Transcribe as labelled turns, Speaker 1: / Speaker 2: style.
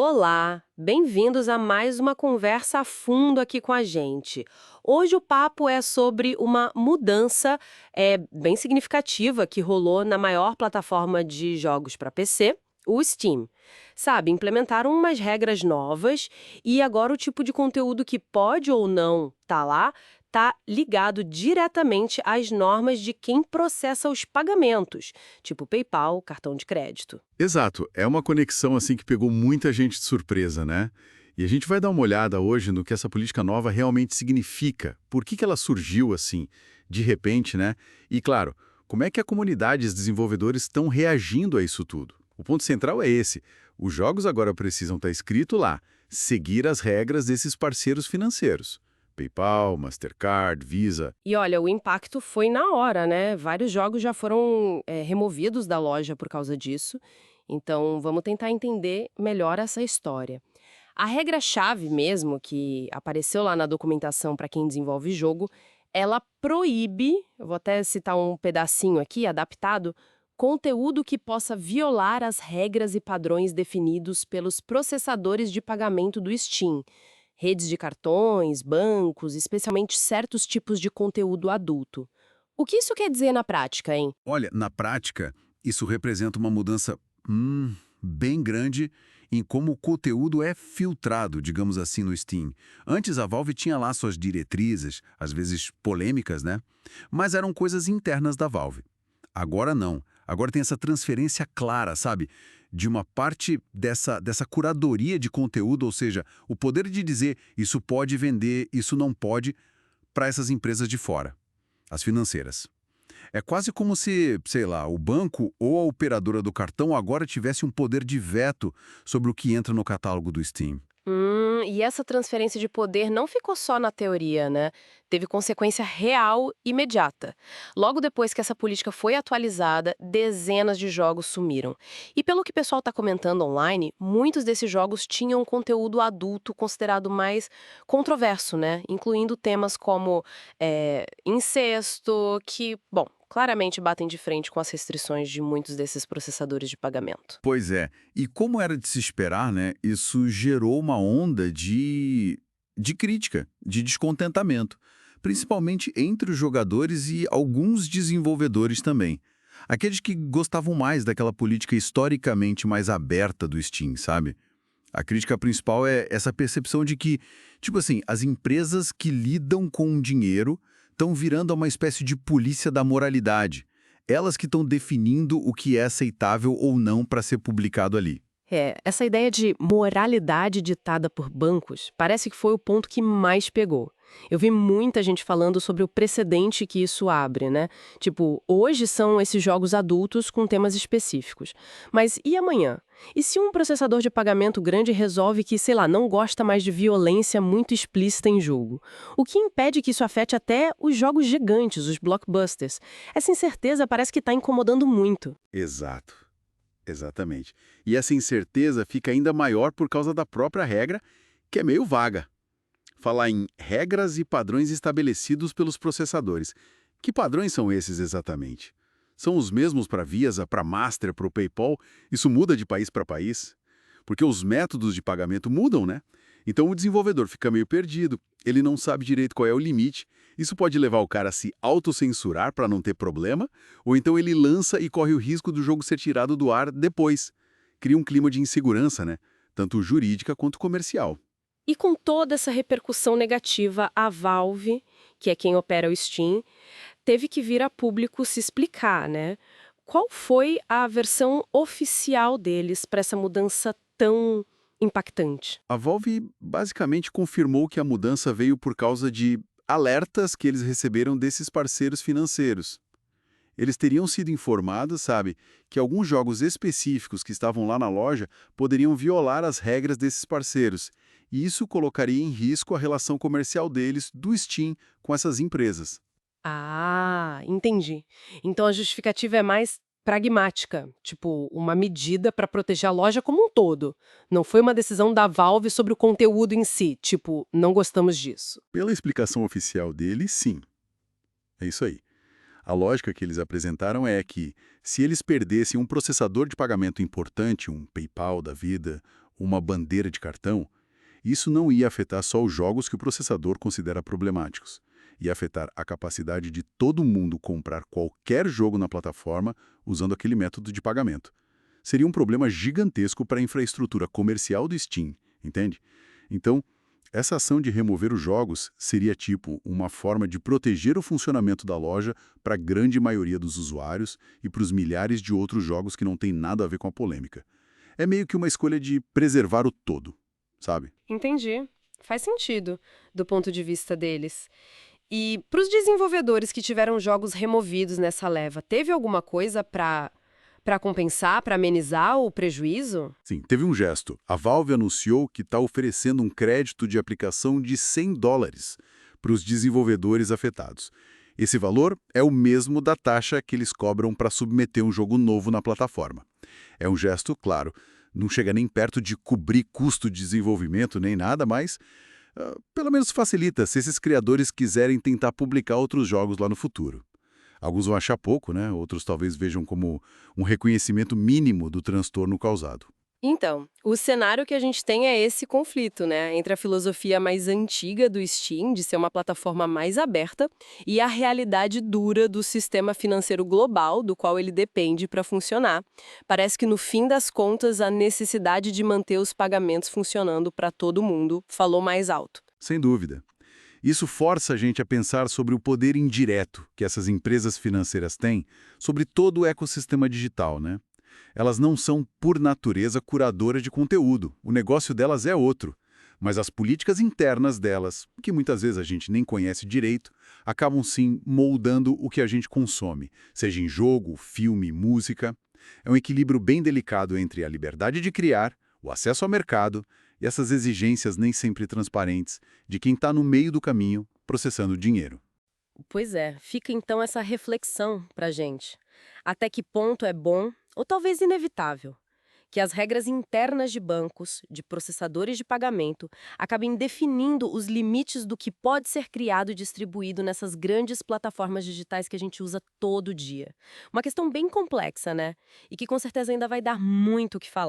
Speaker 1: Olá, bem-vindos a mais uma conversa a fundo aqui com a gente. Hoje o papo é sobre uma mudança bem significativa que rolou na maior plataforma de jogos para PC, o Steam. Sabe, implementaram umas regras novas e agora o tipo de conteúdo que pode ou não tá lá tá ligado diretamente às normas de quem processa os pagamentos, tipo PayPal, cartão de crédito.
Speaker 2: Exato, é uma conexão assim que pegou muita gente de surpresa, né? E a gente vai dar uma olhada hoje no que essa política nova realmente significa, por que ela surgiu assim, de repente, né? E claro, como é que a comunidade e os desenvolvedores estão reagindo a isso tudo? O ponto central é esse, os jogos agora precisam estar escrito lá, seguir as regras desses parceiros financeiros. PayPal, Mastercard, Visa.
Speaker 1: E olha, o impacto foi na hora, né? Vários jogos já foram removidos da loja por causa disso. Então, vamos tentar entender melhor essa história. A regra-chave mesmo, que apareceu lá na documentação para quem desenvolve jogo, ela proíbe, eu vou até citar um pedacinho aqui, adaptado, conteúdo que possa violar as regras e padrões definidos pelos processadores de pagamento do Steam. Redes de cartões, bancos, especialmente certos tipos de conteúdo adulto. O que isso quer dizer na prática, hein?
Speaker 3: Olha, na prática, isso representa uma mudança bem grande em como o conteúdo é filtrado, digamos assim, no Steam. Antes a Valve tinha lá suas diretrizes, às vezes polêmicas, né? Mas eram coisas internas da Valve. Agora não. Agora tem essa transferência clara, sabe? De uma parte dessa curadoria de conteúdo, ou seja, o poder de dizer isso pode vender, isso não pode, para essas empresas de fora, as financeiras. É quase como se, sei lá, o banco ou a operadora do cartão agora tivesse um poder de veto sobre o que entra no catálogo do Steam.
Speaker 1: E essa transferência de poder não ficou só na teoria, né? Teve consequência real imediata. Logo depois que essa política foi atualizada, dezenas de jogos sumiram. E pelo que o pessoal está comentando online, muitos desses jogos tinham conteúdo adulto considerado mais controverso, né? Incluindo temas como incesto, que, bom, claramente batem de frente com as restrições de muitos desses processadores de pagamento.
Speaker 3: Pois é, e como era de se esperar, né, isso gerou uma onda de crítica, de descontentamento, principalmente entre os jogadores e alguns desenvolvedores também. Aqueles que gostavam mais daquela política historicamente mais aberta do Steam, sabe? A crítica principal é essa percepção de que, tipo assim, as empresas que lidam com o dinheiro estão virando uma espécie de polícia da moralidade. Elas que estão definindo o que é aceitável ou não para ser publicado ali.
Speaker 1: Essa ideia de moralidade ditada por bancos parece que foi o ponto que mais pegou. Eu vi muita gente falando sobre o precedente que isso abre, né? Tipo, hoje são esses jogos adultos com temas específicos. Mas e amanhã? E se um processador de pagamento grande resolve que, sei lá, não gosta mais de violência muito explícita em jogo? O que impede que isso afete até os jogos gigantes, os blockbusters? Essa incerteza parece que está incomodando muito.
Speaker 2: Exato. Exatamente. E essa incerteza fica ainda maior por causa da própria regra, que é meio vaga. Falar em regras e padrões estabelecidos pelos processadores. Que padrões são esses exatamente? São os mesmos para Visa, para Master, para o PayPal? Isso muda de país para país? Porque os métodos de pagamento mudam, né? Então o desenvolvedor fica meio perdido, ele não sabe direito qual é o limite. Isso pode levar o cara a se autocensurar para não ter problema, ou então ele lança e corre o risco do jogo ser tirado do ar depois. Cria um clima de insegurança, né? Tanto jurídica quanto comercial.
Speaker 1: E com toda essa repercussão negativa, a Valve, que é quem opera o Steam, teve que vir a público se explicar, né? Qual foi a versão oficial deles para essa mudança tão impactante?
Speaker 2: A Valve basicamente confirmou que a mudança veio por causa de alertas que eles receberam desses parceiros financeiros. Eles teriam sido informados, sabe, que alguns jogos específicos que estavam lá na loja poderiam violar as regras desses parceiros, e isso colocaria em risco a relação comercial deles, do Steam, com essas empresas.
Speaker 1: Ah, entendi. Então a justificativa é mais pragmática, tipo, uma medida para proteger a loja como um todo. Não foi uma decisão da Valve sobre o conteúdo em si, tipo, não gostamos disso.
Speaker 2: Pela explicação oficial deles, sim. É isso aí. A lógica que eles apresentaram é que, se eles perdessem um processador de pagamento importante, um PayPal da vida, uma bandeira de cartão, isso não ia afetar só os jogos que o processador considera problemáticos. Ia afetar a capacidade de todo mundo comprar qualquer jogo na plataforma usando aquele método de pagamento. Seria um problema gigantesco para a infraestrutura comercial do Steam, entende? Então, essa ação de remover os jogos seria tipo uma forma de proteger o funcionamento da loja para a grande maioria dos usuários e para os milhares de outros jogos que não têm nada a ver com a polêmica. É meio que uma escolha de preservar o todo, sabe?
Speaker 1: Entendi. Faz sentido, do ponto de vista deles. E para os desenvolvedores que tiveram jogos removidos nessa leva, teve alguma coisa para compensar, para amenizar o prejuízo?
Speaker 2: Sim, teve um gesto. A Valve anunciou que está oferecendo um crédito de aplicação de $100 para os desenvolvedores afetados. Esse valor é o mesmo da taxa que eles cobram para submeter um jogo novo na plataforma. É um gesto, claro, não chega nem perto de cobrir custo de desenvolvimento nem nada, mas pelo menos facilita se esses criadores quiserem tentar publicar outros jogos lá no futuro. Alguns vão achar pouco, né? Outros talvez vejam como um reconhecimento mínimo do transtorno causado.
Speaker 1: Então, o cenário que a gente tem é esse conflito, né, entre a filosofia mais antiga do Steam, de ser uma plataforma mais aberta, e a realidade dura do sistema financeiro global, do qual ele depende para funcionar. Parece que, no fim das contas, a necessidade de manter os pagamentos funcionando para todo mundo falou mais alto.
Speaker 2: Sem dúvida. Isso força a gente a pensar sobre o poder indireto que essas empresas financeiras têm sobre todo o ecossistema digital, né? Elas não são, por natureza, curadoras de conteúdo. O negócio delas é outro. Mas as políticas internas delas, que muitas vezes a gente nem conhece direito, acabam sim moldando o que a gente consome, seja em jogo, filme, música. É um equilíbrio bem delicado entre a liberdade de criar, o acesso ao mercado e essas exigências nem sempre transparentes de quem está no meio do caminho processando dinheiro.
Speaker 1: Pois é, fica então essa reflexão pra gente. Até que ponto é bom, ou talvez inevitável, que as regras internas de bancos, de processadores de pagamento, acabem definindo os limites do que pode ser criado e distribuído nessas grandes plataformas digitais que a gente usa todo dia. Uma questão bem complexa, né? E que com certeza ainda vai dar muito o que falar.